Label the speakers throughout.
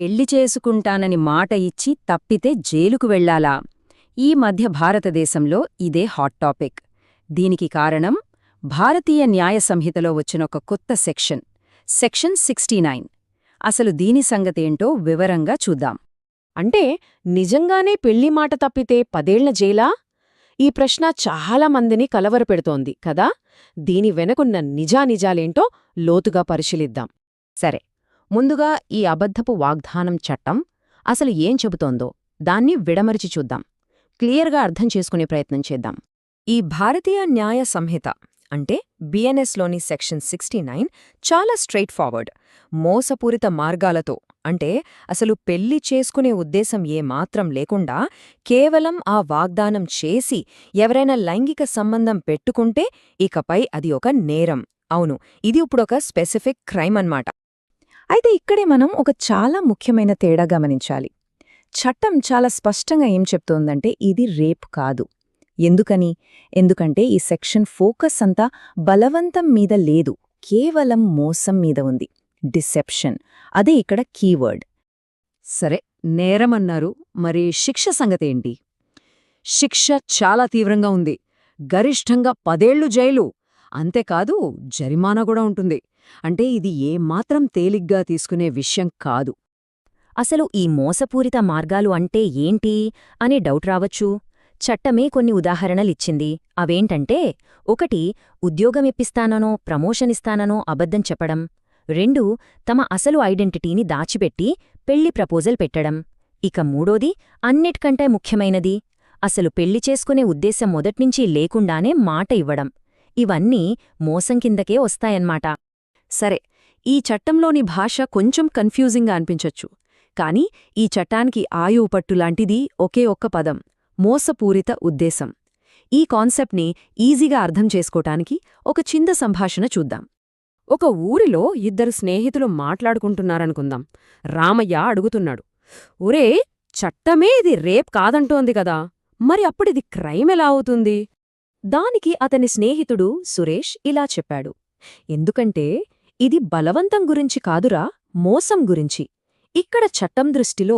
Speaker 1: పెళ్లి చేసుకుంటానని మాట ఇచ్చి తప్పితే జైలుకు వెళ్లాలా? ఈ మధ్య భారతదేశంలో ఇదే హాట్ టాపిక్. దీనికి కారణం భారతీయ న్యాయ సంహితలో వచ్చినొక కొత్త సెక్షన్ 69. అసలు దీని సంగతేంటో వివరంగా చూద్దాం.
Speaker 2: అంటే నిజంగానే పెళ్లి మాట తప్పితే 10 ఏళ్ల జైలా? ఈ ప్రశ్న చాలా మందిని కలవరపెడుతోంది కదా. దీని వెనకున్న నిజానిజాలేంటో లోతుగా పరిశీలిద్దాం.
Speaker 1: సరే, ముందుగా ఈ అబద్ధపు వాగ్దానం చట్టం అసలు ఏం చెబుతోందో దాన్ని విడమరిచి చూద్దాం. క్లియర్గా అర్థం చేసుకునే ప్రయత్నం చేద్దాం. ఈ భారతీయ న్యాయ సంహిత అంటే బిఎన్ఎస్లోని సెక్షన్ 69 చాలా స్ట్రెయిట్ ఫార్వర్డ్. మోసపూరిత మార్గాలతో అంటే అసలు పెళ్లి చేసుకునే ఉద్దేశం ఏమాత్రం లేకుండా కేవలం ఆ వాగ్దానం చేసి ఎవరైనా లైంగిక సంబంధం పెట్టుకుంటే ఇకపై అది ఒక నేరం. అవును, ఇది ఇప్పుడొక స్పెసిఫిక్ క్రైమ్ అన్నమాట. అయితే ఇక్కడే మనం ఒక చాలా ముఖ్యమైన తేడా గమనించాలి. చట్టం చాలా స్పష్టంగా ఏం చెప్తోందంటే ఇది రేప్ కాదు. ఎందుకంటే ఈ సెక్షన్ ఫోకస్ అంతా బలవంతం మీద లేదు, కేవలం మోసం మీద ఉంది. డిసెప్షన్, అదే ఇక్కడ కీవర్డ్. సరే, నేరమన్నారు, మరి శిక్ష సంగతేంటి? శిక్ష చాలా తీవ్రంగా ఉంది. గరిష్ఠంగా 10 ఏళ్లు జైలు. అంతేకాదు, జరిమానా కూడా ఉంటుంది. అంటే ఇది ఏమాత్రం తేలిగ్గా తీసుకునే విషయం కాదు. అసలు ఈ మోసపూరిత మార్గాలు అంటే ఏంటి అని డౌట్ రావచ్చు. చట్టమే కొన్ని ఉదాహరణలిచ్చింది. అవేంటంటే 1 ఉద్యోగమిప్పిస్తాననో ప్రమోషనిస్తాననో అబద్ధం చెప్పడం. 2 తమ అసలు ఐడెంటిటీని దాచిపెట్టి పెళ్లి ప్రపోజల్ పెట్టడం. ఇక 3 అన్నిటికంటే ముఖ్యమైనది, అసలు పెళ్లి చేసుకునే ఉద్దేశం మొదట్నుంచీ లేకుండానే మాట ఇవ్వడం. ఇవన్నీ మోసం కిందకే వస్తాయన్మాట. సరే, ఈ చట్టంలోని భాష కొంచెం కన్ఫ్యూజింగ్గా అనిపించొచ్చు. కానీ ఈ చట్టానికి ఆయువు పట్టులాంటిది ఒకే ఒక్క పదం: మోసపూరిత ఉద్దేశం. ఈ కాన్సెప్ట్ని ఈజీగా అర్థం చేసుకోటానికి ఒక చిన్న సంభాషణ చూద్దాం. ఒక ఊరిలో 2 స్నేహితులు మాట్లాడుకుంటున్నారనుకుందాం. రామయ్య అడుగుతున్నాడు, ఒరే, చట్టమే ఇది రేప్ కాదంటోంది కదా, మరి అప్పుడిది క్రైమ్ ఎలా అవుతుంది? దానికి అతని స్నేహితుడు సురేష్ ఇలా చెప్పాడు, ఎందుకంటే ఇది బలవంతం గురించి కాదురా, మోసం గురించి. ఇక్కడ చట్టం దృష్టిలో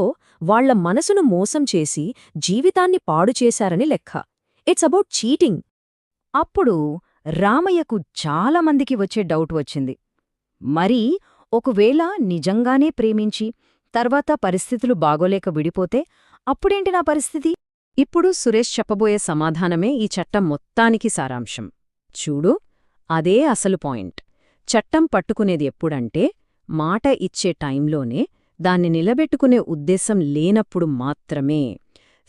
Speaker 1: వాళ్ల మనసును మోసం చేసి జీవితాన్ని పాడుచేశారని లెక్క. It's about cheating. అప్పుడు రామయ్యకు చాలామందికి వచ్చే డౌట్ వచ్చింది. మరి ఒకవేళ నిజంగానే ప్రేమించి తర్వాత పరిస్థితులు బాగోలేక విడిపోతే అప్పుడేంటి నా పరిస్థితి? ఇప్పుడు సురేష్ చెప్పబోయే సమాధానమే ఈ చట్టం మొత్తానికి సారాంశం. చూడు, అదే అసలు పాయింట్. చట్టం పట్టుకునేది ఎప్పుడంటే మాట ఇచ్చే టైంలోనే, దాన్ని నిలబెట్టుకునే ఉద్దేశం లేనప్పుడు మాత్రమే.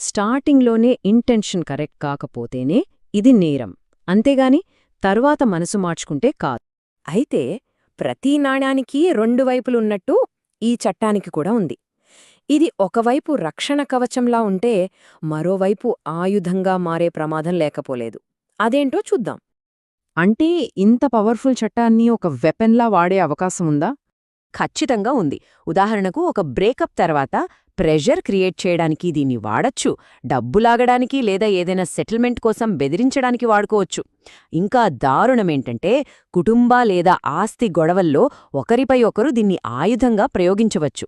Speaker 1: స్టార్టింగ్లోనే ఇంటెన్షన్ కరెక్ట్ కాకపోతేనే ఇది నేరం, అంతేగాని తర్వాత మనసు మార్చుకుంటే కాదు. అయితే ప్రతి నాణ్యానికి 2 వైపులున్నట్టు ఈ చట్టానికి కూడా ఉంది. ఇది ఒకవైపు రక్షణ కవచంలా ఉంటే మరోవైపు ఆయుధంగా మారే ప్రమాదం లేకపోలేదు. అదేంటో చూద్దాం. అంటే ఇంత పవర్ఫుల్ చట్టాన్ని ఒక వెపన్లా వాడే అవకాశం ఉందా? ఖచ్చితంగా ఉంది. ఉదాహరణకు ఒక బ్రేకప్ తర్వాత ప్రెషర్ క్రియేట్ చేయడానికి దీన్ని వాడచ్చు. డబ్బులాగడానికి లేదా ఏదైనా సెటిల్మెంట్ కోసం బెదిరించడానికి వాడుకోవచ్చు. ఇంకా దారుణమేంటంటే కుటుంబ లేదా ఆస్తి గొడవల్లో ఒకరిపై ఒకరు దీన్ని ఆయుధంగా ప్రయోగించవచ్చు.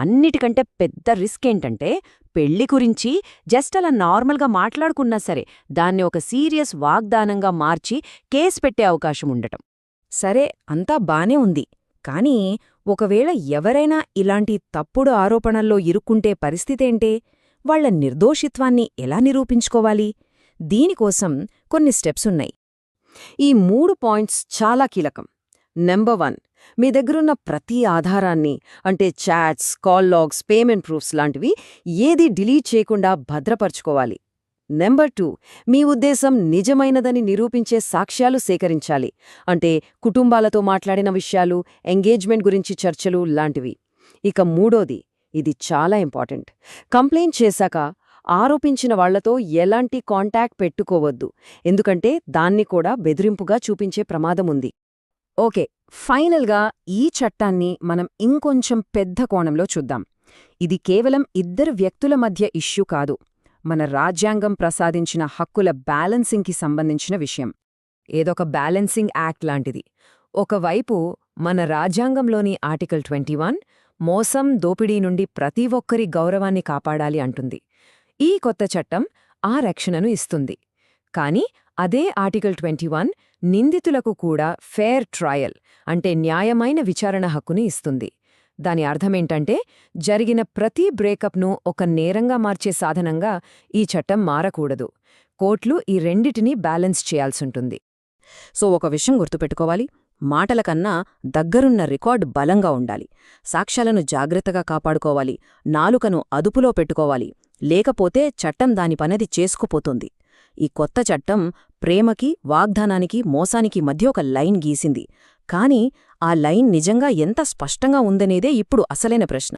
Speaker 1: అన్నిటికంటే పెద్ద రిస్క్ ఏంటంటే పెళ్లి గురించి జస్ట్ అలా నార్మల్గా మాట్లాడుకున్నా సరే దాన్ని ఒక సీరియస్ వాగ్దానంగా మార్చి కేసు పెట్టే అవకాశం ఉండటం. సరే, అంతా బానే ఉంది. కానీ ఒకవేళ ఎవరైనా ఇలాంటి తప్పుడు ఆరోపణల్లో ఇరుక్కుంటే పరిస్థితేంటే? వాళ్ల నిర్దోషిత్వాన్ని ఎలా నిరూపించుకోవాలి? దీనికోసం కొన్ని స్టెప్సున్నాయి. ఈ 3 పాయింట్స్ చాలా కీలకం. నెంబర్ 1, మీ దగ్గరున్న ప్రతి ఆధారాన్ని, అంటే chats, call logs, payment proofs లాంటివి ఏదీ డిలీట్ చేయకుండా భద్రపర్చుకోవాలి. నెంబర్ 2, మీ ఉద్దేశం నిజమైనదని నిరూపించే సాక్ష్యాలు సేకరించాలి. అంటే కుటుంబాలతో మాట్లాడిన విషయాలు, ఎంగేజ్మెంట్ గురించి చర్చలు లాంటివి. ఇక 3, ఇది చాలా ఇంపార్టెంట్, కంప్లైంట్ చేశాక ఆరోపించిన వాళ్లతో ఎలాంటి కాంటాక్ట్ పెట్టుకోవద్దు. ఎందుకంటే దాన్ని కూడా బెదిరింపుగా చూపించే ప్రమాదముంది. ఓకే, ఫైనల్గా ఈ చట్టాన్ని మనం ఇంకొంచెం పెద్ద కోణంలో చూద్దాం. ఇది కేవలం 2 వ్యక్తుల మధ్య ఇష్యూ కాదు, మన రాజ్యాంగం ప్రసాదించిన హక్కుల బ్యాలెన్సింగ్కి సంబంధించిన విషయం. ఏదొక బ్యాలెన్సింగ్ యాక్ట్ లాంటిది. ఒకవైపు మన రాజ్యాంగంలోని ఆర్టికల్ 21, మోసం దోపిడీ నుండి ప్రతి ఒక్కరి గౌరవాన్ని కాపాడాలి అంటుంది. ఈ కొత్త చట్టం ఆ రక్షణను ఇస్తుంది. కాని అదే ఆర్టికల్ 21 నిందితులకు కూడా ఫెయిర్ ట్రయల్ అంటే న్యాయమైన విచారణ హక్కుని ఇస్తుంది. దాని అర్థమేంటంటే జరిగిన ప్రతి బ్రేకప్ను ఒక నేరంగా మార్చే సాధనంగా ఈ చట్టం మారకూడదు. కోర్టులు ఈ రెండిటినీ బ్యాలెన్స్ చేయాల్సుంటుంది.
Speaker 2: సో ఒక విషయం గుర్తుపెట్టుకోవాలి, మాటల కన్నా దగ్గరున్న రికార్డు బలంగా ఉండాలి. సాక్ష్యాలను జాగ్రత్తగా కాపాడుకోవాలి, నాలుకను అదుపులో పెట్టుకోవాలి. లేకపోతే చట్టం దాని పనది చేసుకుపోతుంది. ఈ కొత్త చట్టం ప్రేమకి, వాగ్దానానికి, మోసానికి మధ్య ఒక లైన్ గీసింది. కానీ ఆ లైన్ నిజంగా ఎంత స్పష్టంగా ఉందనేదే ఇప్పుడు అసలైన ప్రశ్న.